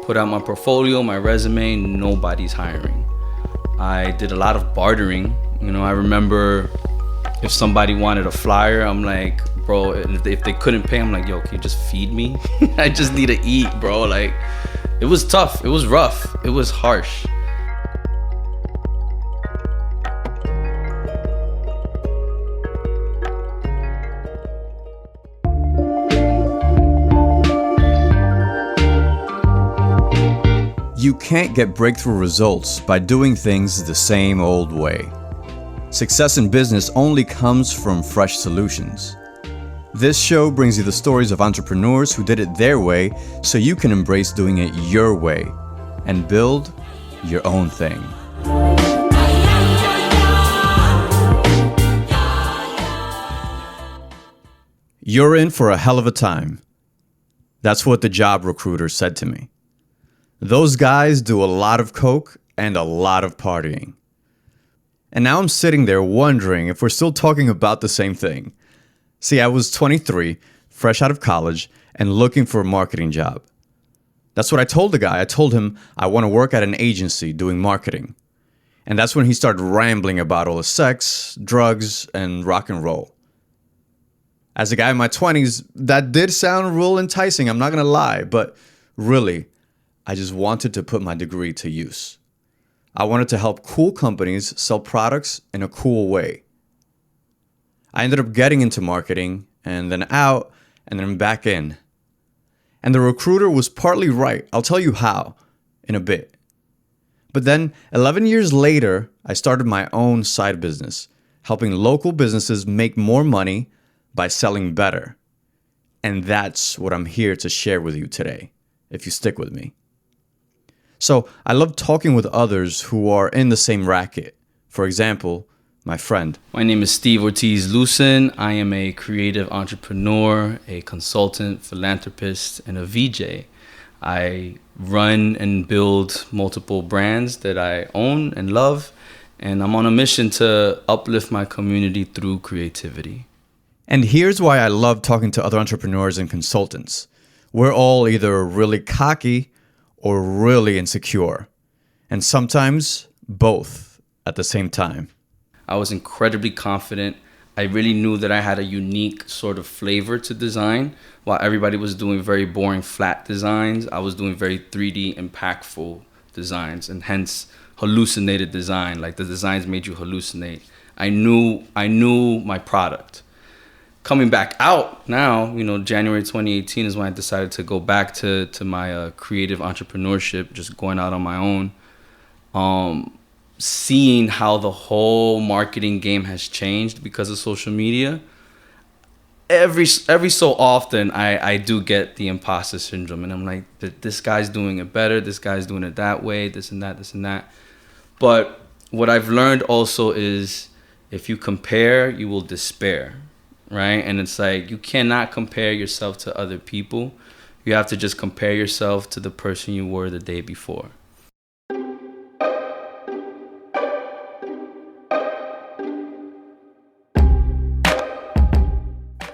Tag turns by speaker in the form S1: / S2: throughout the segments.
S1: put out my portfolio, my resume, nobody's hiring. I did a lot of bartering. I remember if somebody wanted a flyer, I'm like, bro, if they couldn't pay, I'm like, yo, can you just feed me? I just need to eat, bro. Like, it was tough. It was rough. It was harsh.
S2: You can't get breakthrough results by doing things the same old way. Success in business only comes from fresh solutions. This show brings you the stories of entrepreneurs who did it their way so you can embrace doing it your way and build your own thing. You're in for a hell of a time. That's what the job recruiter said to me. Those guys do a lot of coke and a lot of partying. And now I'm sitting there wondering if we're still talking about the same thing. See, I was 23, fresh out of college, and looking for a marketing job. That's what I told the guy. I told him I want to work at an agency doing marketing. And that's when he started rambling about all the sex, drugs, and rock and roll. As a guy in my 20s, that did sound real enticing, I'm not going to lie, but really, I just wanted to put my degree to use. I wanted to help cool companies sell products in a cool way. I ended up getting into marketing and then out and then back in. And the recruiter was partly right. I'll tell you how in a bit. But then 11 years later, I started my own side business, helping local businesses make more money by selling better. And that's what I'm here to share with you today, if you stick with me. So I love talking with others who are in the same racket. For example, my friend.
S1: My name is Steve Ortiz-Lucen. I am a creative entrepreneur, a consultant, philanthropist, and a VJ. I run and build multiple brands that I own and love, and I'm on a mission to uplift my community through creativity.
S2: And here's why I love talking to other entrepreneurs and consultants. We're all either really cocky or really insecure, and sometimes both at the same time.
S1: I was incredibly confident. I really knew that I had a unique sort of flavor to design. While everybody was doing very boring flat designs, I was doing very 3D impactful designs, and hence hallucinated design. Like, the designs made you hallucinate. I knew my product. Coming back out now, January 2018 is when I decided to go back to my creative entrepreneurship, just going out on my own. Seeing how the whole marketing game has changed because of social media. Every so often, I do get the imposter syndrome, and I'm like, this guy's doing it better, this guy's doing it that way, this and that. But what I've learned also is, if you compare, you will despair. Right? And it's like, you cannot compare yourself to other people. You have to just compare yourself to the person you were the day before.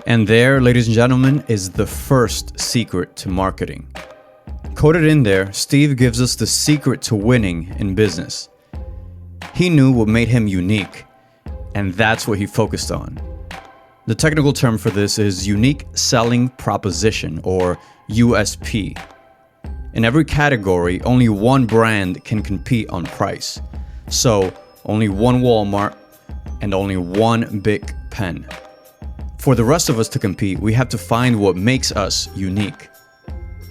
S2: And there, ladies and gentlemen, is the first secret to marketing. Coded in there, Steve gives us the secret to winning in business. He knew what made him unique, and that's what he focused on. The technical term for this is Unique Selling Proposition, or USP. In every category, only one brand can compete on price. So, only one Walmart and only one Bic pen. For the rest of us to compete, we have to find what makes us unique.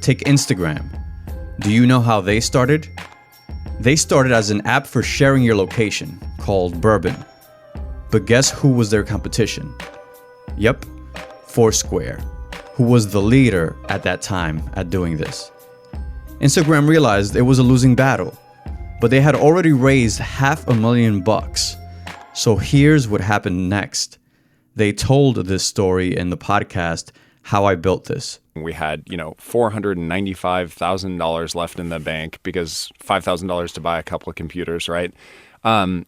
S2: Take Instagram. Do you know how they started? They started as an app for sharing your location, called Bourbon. But guess who was their competition? Yep, Foursquare, who was the leader at that time at doing this. Instagram realized it was a losing battle, but they had already raised $500,000. So here's what happened next. They told this story in the podcast, How I Built This.
S3: We had, $495,000 left in the bank because $5,000 to buy a couple of computers, right? And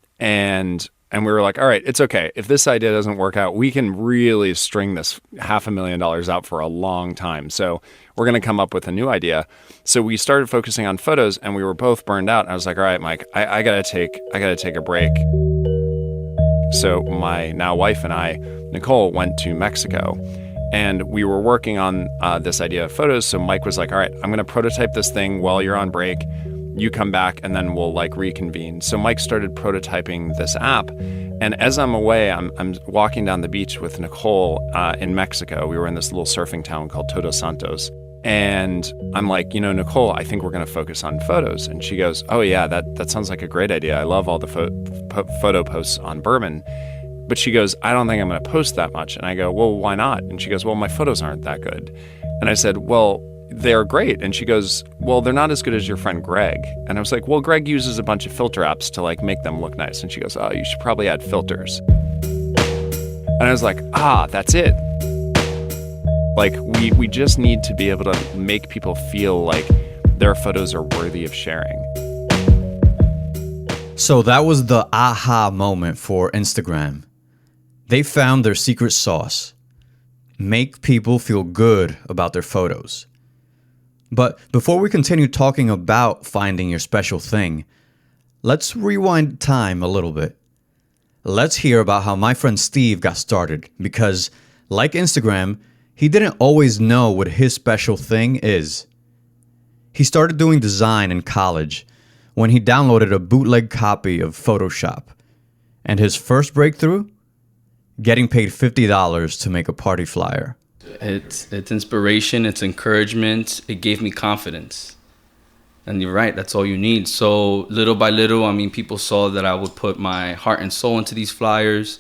S3: And we were like, all right, it's okay. If this idea doesn't work out, we can really string this $500,000 out for a long time. So we're going to come up with a new idea. So we started focusing on photos, and we were both burned out. I was like, all right, Mike, I gotta take a break. So my now wife and I, Nicole, went to Mexico, and we were working on this idea of photos. So Mike was like, all right, I'm going to prototype this thing while you're on break. You come back and then we'll like reconvene. So Mike started prototyping this app. And as I'm away, I'm walking down the beach with Nicole in Mexico. We were in this little surfing town called Todos Santos. And I'm like, Nicole, I think we're going to focus on photos. And she goes, oh yeah, that sounds like a great idea. I love all the photo posts on Bourbon. But she goes, I don't think I'm going to post that much. And I go, well, why not? And she goes, well, my photos aren't that good. And I said, well, they're great. And she goes, well, they're not as good as your friend Greg. And I was like, well, Greg uses a bunch of filter apps to like make them look nice. And she goes, oh, you should probably add filters. And I was like, that's it. Like we just need to be able to make people feel like their photos are worthy of sharing.
S2: So that was the aha moment for Instagram. They found their secret sauce. Make people feel good about their photos. But before we continue talking about finding your special thing, let's rewind time a little bit. Let's hear about how my friend Steve got started because, like Instagram, he didn't always know what his special thing is. He started doing design in college when he downloaded a bootleg copy of Photoshop. And his first breakthrough? Getting paid $50 to make a party flyer.
S1: It's inspiration, it's encouragement, it gave me confidence. And you're right, that's all you need. So little by little, people saw that I would put my heart and soul into these flyers.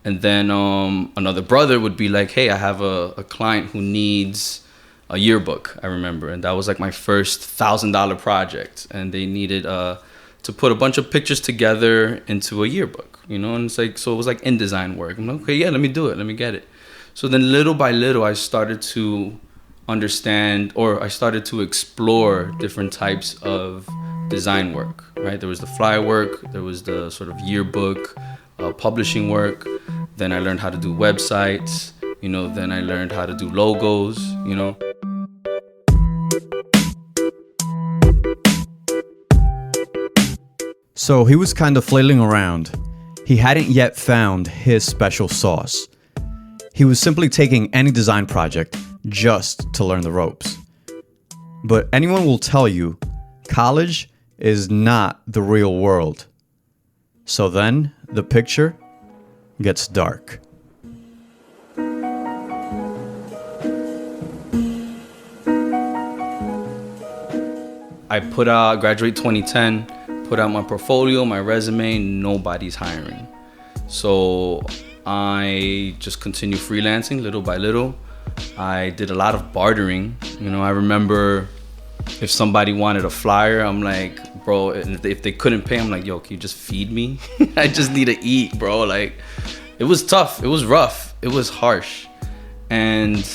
S1: And then another brother would be like, hey, I have a client who needs a yearbook, I remember. And that was like my first $1,000 project. And they needed to put a bunch of pictures together into a yearbook, and it's like, so it was like InDesign work. I'm like, okay, yeah, let me do it. Let me get it. So then little by little, I started to understand, or I started to explore different types of design work, right? There was the flyer work, there was the sort of yearbook, publishing work. Then I learned how to do websites, then I learned how to do logos,
S2: So he was kind of flailing around. He hadn't yet found his special sauce. He was simply taking any design project just to learn the ropes. But anyone will tell you, college is not the real world. So then the picture gets dark.
S1: I put out, graduate 2010, put out my portfolio, my resume, nobody's hiring. So I just continued freelancing little by little. I did a lot of bartering. I remember if somebody wanted a flyer, I'm like, bro, and if they couldn't pay, I'm like, yo, can you just feed me? I just need to eat, bro. Like, it was tough. It was rough. It was harsh. And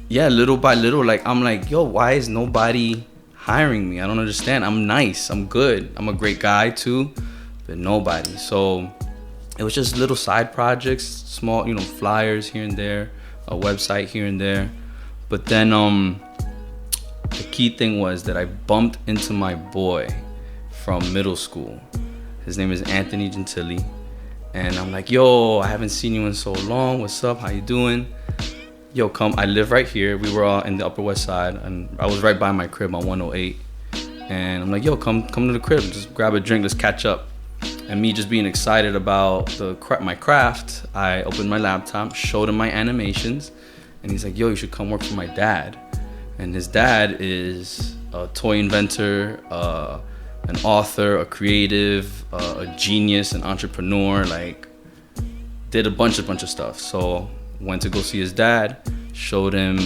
S1: yeah, little by little, like, I'm like, yo, why is nobody hiring me? I don't understand. I'm nice. I'm good. I'm a great guy too, but nobody. So it was just little side projects, small, flyers here and there, a website here and there. But then the key thing was that I bumped into my boy from middle school. His name is Anthony Gentili. And I'm like, yo, I haven't seen you in so long. What's up? How you doing? Yo, come. I live right here. We were all in the Upper West Side, and I was right by my crib on 108. And I'm like, yo, come to the crib. Just grab a drink. Let's catch up. And me just being excited about my craft, I opened my laptop, showed him my animations, and he's like, yo, you should come work for my dad. And his dad is a toy inventor, an author, a creative, a genius, an entrepreneur. Like, did a bunch of stuff. So went to go see his dad, showed him,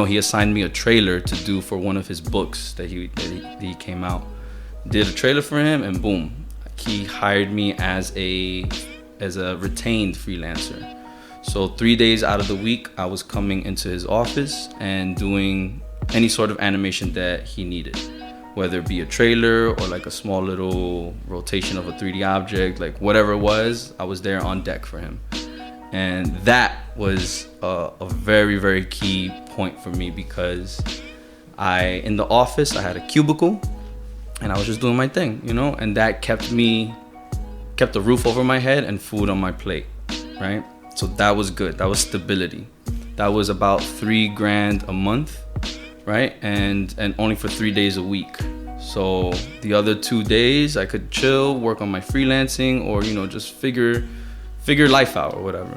S1: he assigned me a trailer to do for one of his books that he came out. Did a trailer for him, and boom, he hired me as a retained freelancer. So 3 days out of the week, I was coming into his office and doing any sort of animation that he needed. whether it be a trailer or like a small little rotation of a 3D object, like whatever it was, I was there on deck for him. And that was a very, very key point for me, because in the office, I had a cubicle and I was just doing my thing, you know, and that kept the roof over my head and food on my plate, right? So that was good. That was stability. That was about $3,000 a month, right? And only for 3 days a week. So the other 2 days I could chill, work on my freelancing, or, you know, just figure life out or whatever.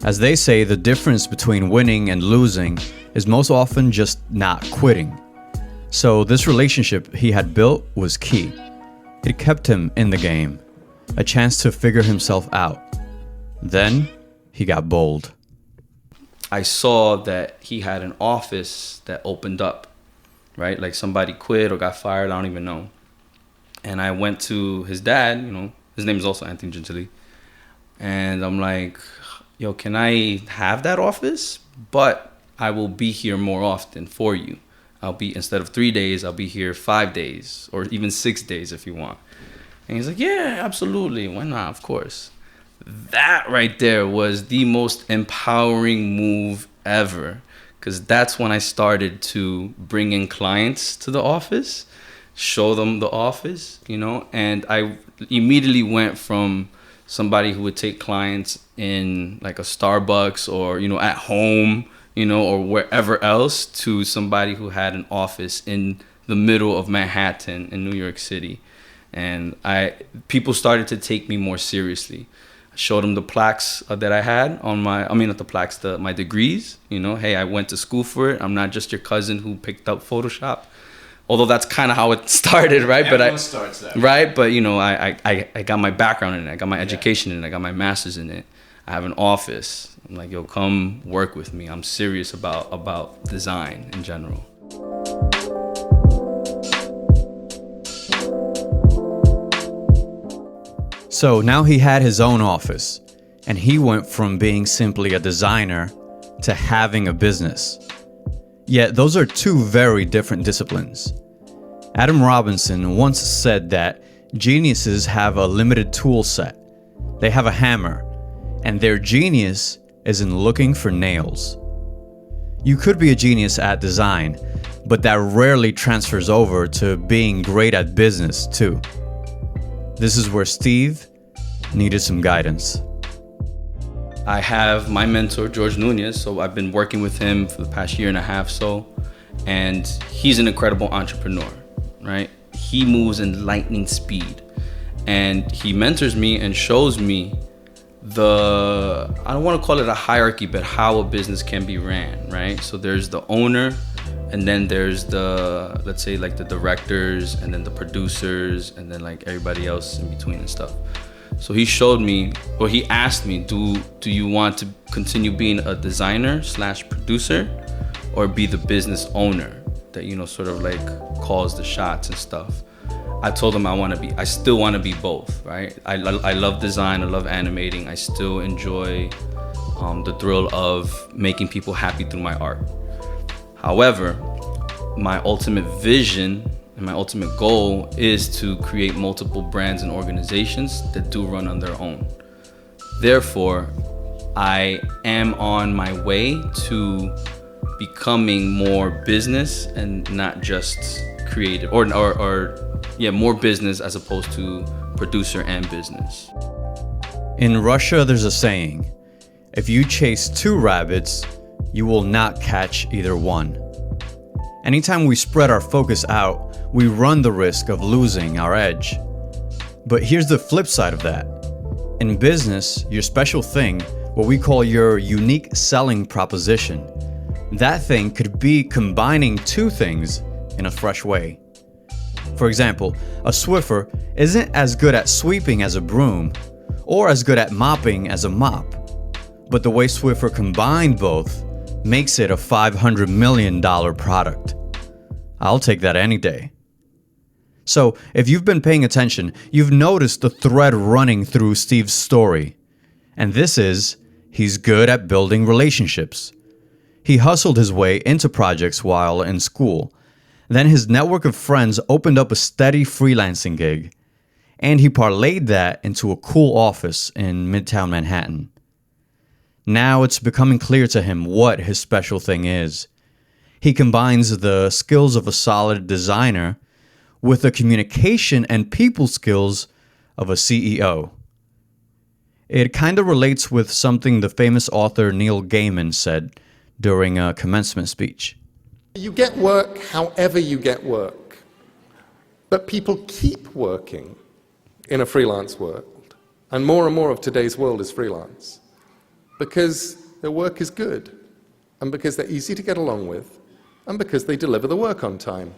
S2: As they say, the difference between winning and losing is most often just not quitting. So this relationship he had built was key. It kept him in the game, a chance to figure himself out. Then he got bold.
S1: I saw that he had an office that opened up, right? Like somebody quit or got fired, I don't even know. And I went to his dad, you know, his name is also Anthony Gentili. And I'm like, yo, can I have that office? But I will be here more often for you. Instead of 3 days, I'll be here 5 days or even 6 days if you want. And he's like, yeah, absolutely. Why not? Of course. That right there was the most empowering move ever, because that's when I started to bring in clients to the office, show them the office, you know, and I immediately went from somebody who would take clients in like a Starbucks or, you know, at home, you know, or wherever else, to somebody who had an office in the middle of Manhattan in New York City. And people started to take me more seriously. I showed them the plaques that I had on my degrees, you know, hey, I went to school for it. I'm not just your cousin who picked up Photoshop. Although that's kind of how it started, right?
S3: Everyone starts that.
S1: Right, but you know, I got my background in it. I got my education in it. I got my master's in it. I have an office. I'm like, yo, come work with me. I'm serious about design in general.
S2: So now he had his own office, and he went from being simply a designer to having a business. Yet those are two very different disciplines. Adam Robinson once said that geniuses have a limited tool set. They have a hammer, and their genius is in looking for nails. You could be a genius at design, but that rarely transfers over to being great at business too. This is where Steve needed some guidance.
S1: I have my mentor, George Nunez, so I've been working with him for the past year and a half and he's an incredible entrepreneur, right? He moves in lightning speed, and he mentors me and shows me I don't want to call it a hierarchy, but how a business can be ran, right? So there's the owner, and then there's let's say like the directors, and then the producers, and then like everybody else in between and stuff. So he showed me, or he asked me, do you want to continue being a designer / producer, or be the business owner that, you know, sort of like calls the shots and stuff? I told him I still want to be both, right? I love design, I love animating. I still enjoy the thrill of making people happy through my art. However, my ultimate vision and my ultimate goal is to create multiple brands and organizations that do run on their own. Therefore, I am on my way to becoming more business and not just creative, or more business as opposed to producer and business.
S2: In Russia, there's a saying, if you chase 2 rabbits, you will not catch either one. Anytime we spread our focus out, we run the risk of losing our edge. But here's the flip side of that. In business, your special thing, what we call your unique selling proposition, that thing could be combining 2 things in a fresh way. For example, a Swiffer isn't as good at sweeping as a broom, or as good at mopping as a mop. But the way Swiffer combined both makes it a $500 million product. I'll take that any day. So, if you've been paying attention, you've noticed the thread running through Steve's story. And this is, he's good at building relationships. He hustled his way into projects while in school. Then his network of friends opened up a steady freelancing gig, and he parlayed that into a cool office in Midtown Manhattan. Now it's becoming clear to him what his special thing is. He combines the skills of a solid designer with the communication and people skills of a CEO. It kind of relates with something the famous author Neil Gaiman said during a commencement speech.
S4: You get work however you get work, but people keep working in a freelance world, and more of today's world is freelance, because their work is good, and because they're easy to get along with, and because they deliver the work on time.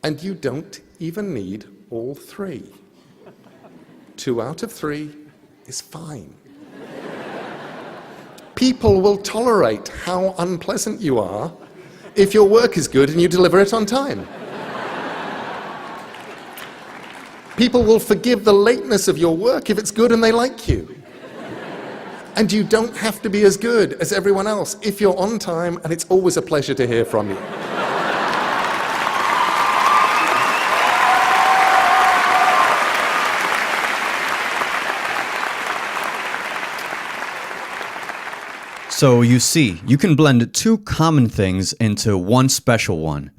S4: And you don't even need all three. 2 out of 3 is fine. People will tolerate how unpleasant you are if your work is good and you deliver it on time. People will forgive the lateness of your work if it's good and they like you. And you don't have to be as good as everyone else if you're on time, and it's always a pleasure to hear from you.
S2: So you see, you can blend 2 common things into one special one,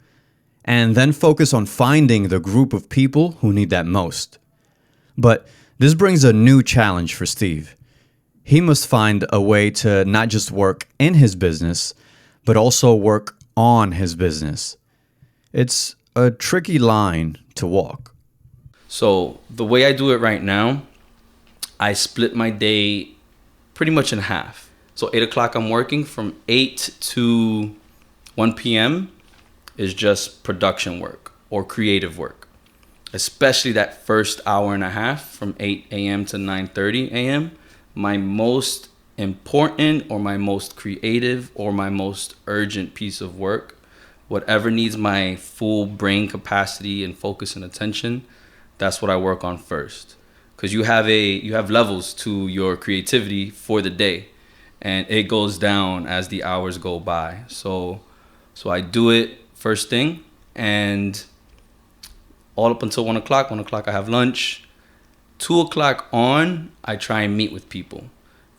S2: and then focus on finding the group of people who need that most. But this brings a new challenge for Steve. He must find a way to not just work in his business, but also work on his business. It's a tricky line to walk.
S1: So the way I do it right now, I split my day pretty much in half. So 8 o'clock I'm working. From 8 to 1 p.m. is just production work or creative work. Especially that first hour and a half from 8 a.m. to 9:30 a.m. My most important or my most creative or my most urgent piece of work, whatever needs my full brain capacity and focus and attention, that's what I work on first. Because you have levels to your creativity for the day, and it goes down as the hours go by. So I do it first thing, and all up until 1 o'clock. 1 o'clock I have lunch. 2 o'clock on, I try and meet with people.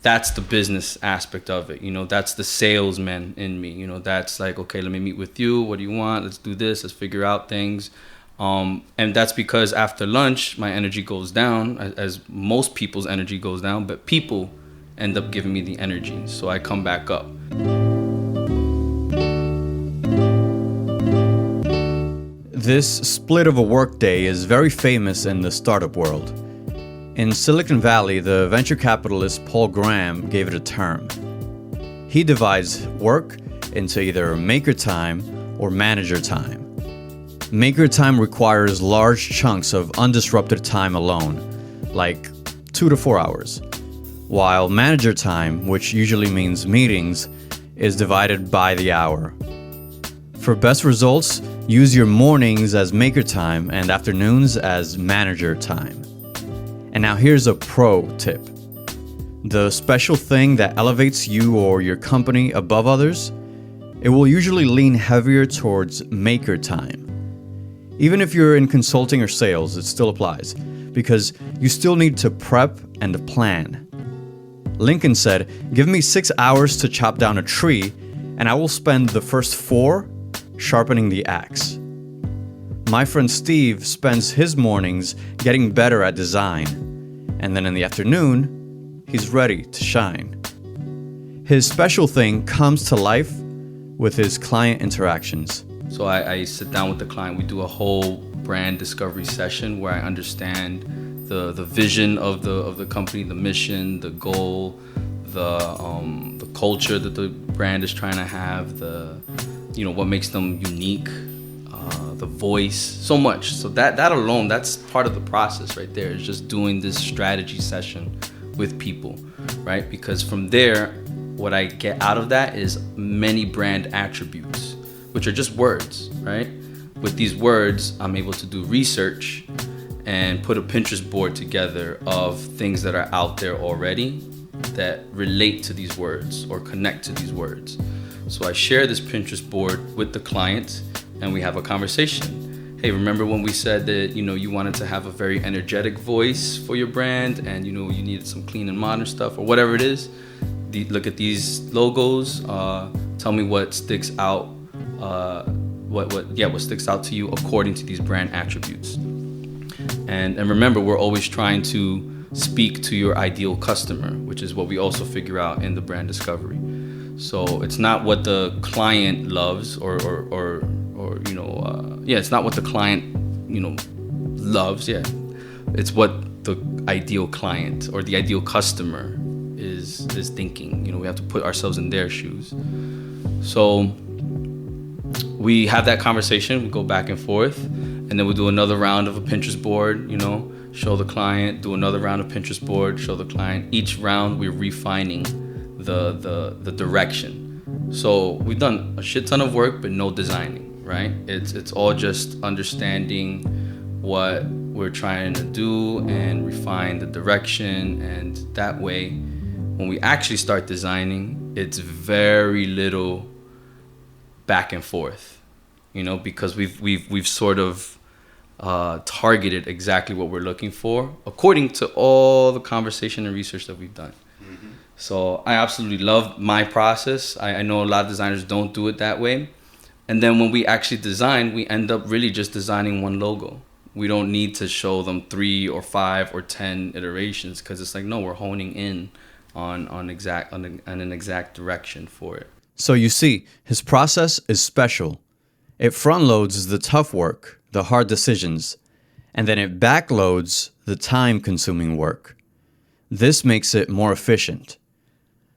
S1: That's the business aspect of it. That's the salesman in me. That's like, okay, let me meet with you. What do you want? Let's do this. Let's figure out things. And that's because after lunch, my energy goes down, as most people's energy goes down, but people end up giving me the energy. So I come back up.
S2: This split of a workday is very famous in the startup world. In Silicon Valley, the venture capitalist Paul Graham gave it a term. He divides work into either maker time or manager time. Maker time requires large chunks of undisrupted time alone, like 2 to 4 hours, while manager time, which usually means meetings, is divided by the hour. For best results, use your mornings as maker time and afternoons as manager time. And now here's a pro tip. The special thing that elevates you or your company above others, it will usually lean heavier towards maker time. Even if you're in consulting or sales, it still applies, because you still need to prep and plan. Lincoln said, "Give me 6 hours to chop down a tree, and I will spend the first 4 sharpening the axe." My friend Steve spends his mornings getting better at design, and then in the afternoon, he's ready to shine. His special thing comes to life with his client interactions.
S1: So I sit down with the client. We do a whole brand discovery session where I understand the vision of the company, the mission, the goal, the culture that the brand is trying to have, what makes them unique, the voice, so much. So that alone, that's part of the process right there. Is just doing this strategy session with people, right? Because from there, what I get out of that is many brand attributes, which are just words, right? With these words, I'm able to do research and put a Pinterest board together of things that are out there already that relate to these words or connect to these words. So I share this Pinterest board with the client and we have a conversation. Hey, remember when we said that, you wanted to have a very energetic voice for your brand and, you needed some clean and modern stuff or whatever it is? Look at these logos. Tell me what sticks out. What sticks out to you according to these brand attributes. And remember, we're always trying to speak to your ideal customer, which is what we also figure out in the brand discovery. So it's not what the client loves it's not what the client, loves. Yeah. It's what the ideal client or the ideal customer is thinking. We have to put ourselves in their shoes. So we have that conversation, we go back and forth, and then we do another round of a Pinterest board, show the client, do another round of Pinterest board, show the client. Each round we're refining the direction. So we've done a shit ton of work, but no designing, right? It's all just understanding what we're trying to do and refine the direction. And that way, when we actually start designing, it's very little back and forth, because we've sort of targeted exactly what we're looking for according to all the conversation and research that we've done. Mm-hmm. So I absolutely love my process. I know a lot of designers don't do it that way. And then when we actually design, we end up really just designing one logo. We don't need to show them 3 or 5 or 10 iterations because it's like, no, we're honing in on an exact direction for it.
S2: So you see, his process is special. It front loads the tough work, the hard decisions, and then it backloads the time-consuming work. This makes it more efficient.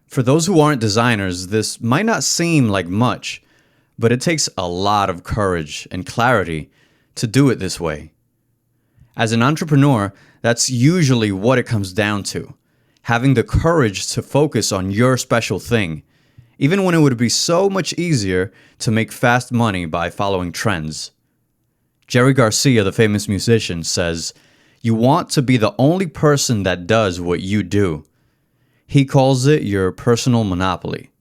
S2: For those who aren't designers, this might not seem like much, but it takes a lot of courage and clarity to do it this way. As an entrepreneur, that's usually what it comes down to, having the courage to focus on your special thing, even when it would be so much easier to make fast money by following trends. Jerry Garcia, the famous musician, says, "You want to be the only person that does what you do." He calls it your personal monopoly.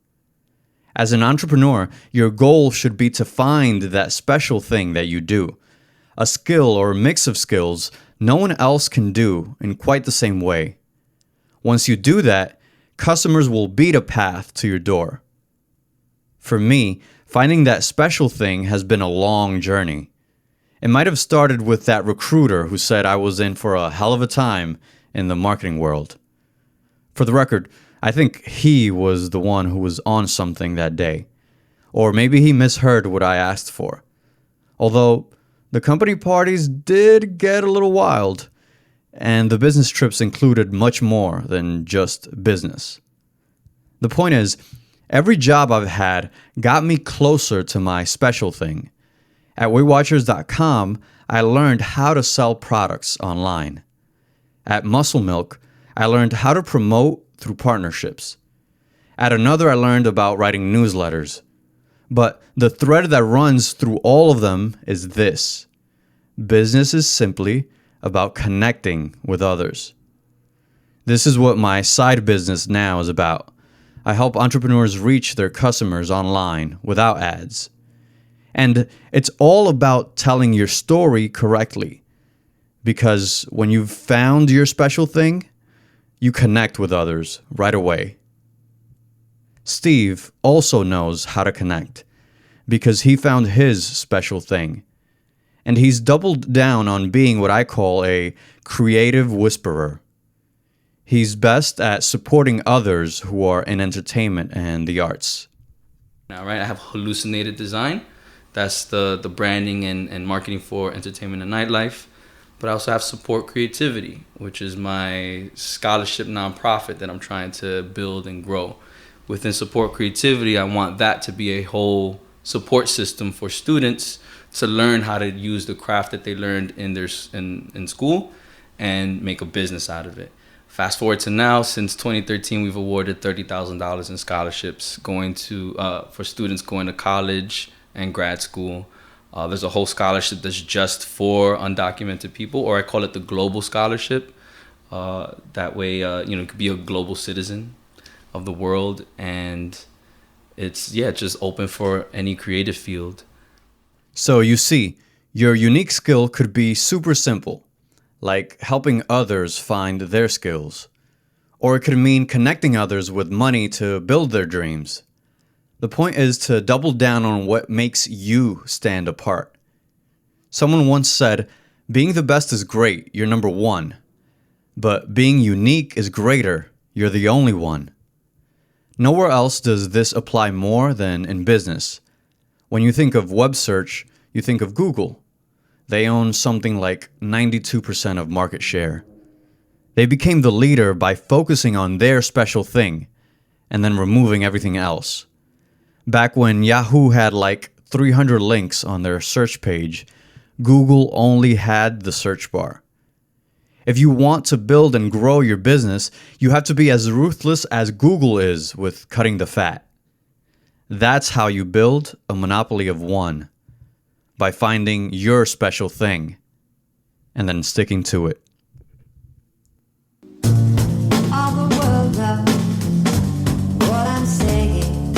S2: As an entrepreneur, your goal should be to find that special thing that you do, a skill or a mix of skills no one else can do in quite the same way. Once you do that, customers will beat a path to your door. For me, finding that special thing has been a long journey. It might have started with that recruiter who said I was in for a hell of a time in the marketing world. For the record, I think he was the one who was on something that day. Or maybe he misheard what I asked for. Although, the company parties did get a little wild, and the business trips included much more than just business. The point is, every job I've had got me closer to my special thing. At WeightWatchers.com, I learned how to sell products online. At Muscle Milk, I learned how to promote through partnerships. At another, I learned about writing newsletters. But the thread that runs through all of them is this: business is simply about connecting with others. This is what my side business now is about. I help entrepreneurs reach their customers online without ads. And it's all about telling your story correctly. Because when you've found your special thing, you connect with others right away. Steve also knows how to connect because he found his special thing. And he's doubled down on being what I call a creative whisperer. He's best at supporting others who are in entertainment and the arts.
S1: Now, right, I have Hallucinated Design. That's the branding and marketing for entertainment and nightlife. But I also have Support Creativity, which is my scholarship nonprofit that I'm trying to build and grow. Within Support Creativity, I want that to be a whole support system for students to learn how to use the craft that they learned in school and make a business out of it. Fast forward to now, since 2013, we've awarded $30,000 in scholarships going to for students going to college and grad school. There's a whole scholarship that's just for undocumented people, or I call it the Global Scholarship. That way, you could be a global citizen of the world. And it's just open for any creative field.
S2: So you see, your unique skill could be super simple, like helping others find their skills. Or it could mean connecting others with money to build their dreams. The point is to double down on what makes you stand apart. Someone once said, being the best is great, you're number one. But being unique is greater, you're the only one. Nowhere else does this apply more than in business. When you think of web search, you think of Google. They own something like 92% of market share. They became the leader by focusing on their special thing and then removing everything else. Back when Yahoo had like 300 links on their search page, Google only had the search bar. If you want to build and grow your business, you have to be as ruthless as Google is with cutting the fat. That's how you build a monopoly of one, by finding your special thing and then sticking to it.
S5: All the world knows what I'm saying.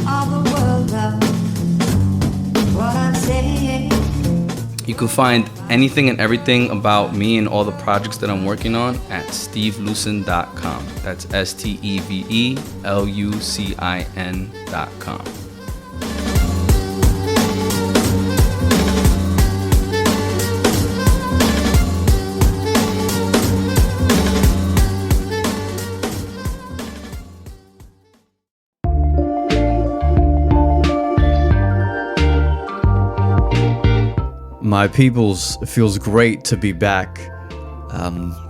S5: All the world knows what I'm saying.
S1: You can find anything and everything about me and all the projects that I'm working on at stevelucin.com. That's STEVELUCIN.com.
S2: My peoples, it feels great to be back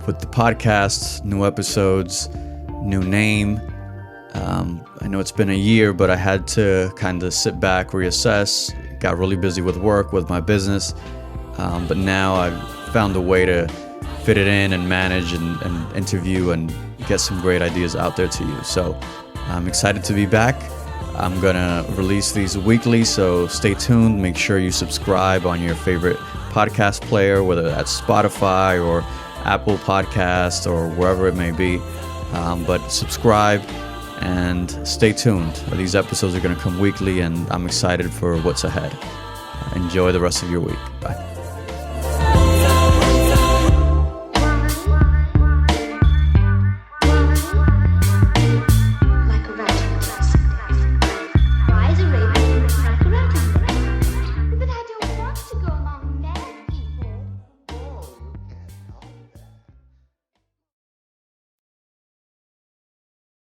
S2: with the podcast, new episodes, new name. I know it's been a year, but I had to kind of sit back, reassess, got really busy with work, with my business. But now I've found a way to fit it in and manage and interview and get some great ideas out there to you. So I'm excited to be back. I'm going to release these weekly, so stay tuned. Make sure you subscribe on your favorite podcast player, whether that's Spotify or Apple Podcast or wherever it may be. But subscribe and stay tuned. These episodes are going to come weekly, and I'm excited for what's ahead. Enjoy the rest of your week. Bye.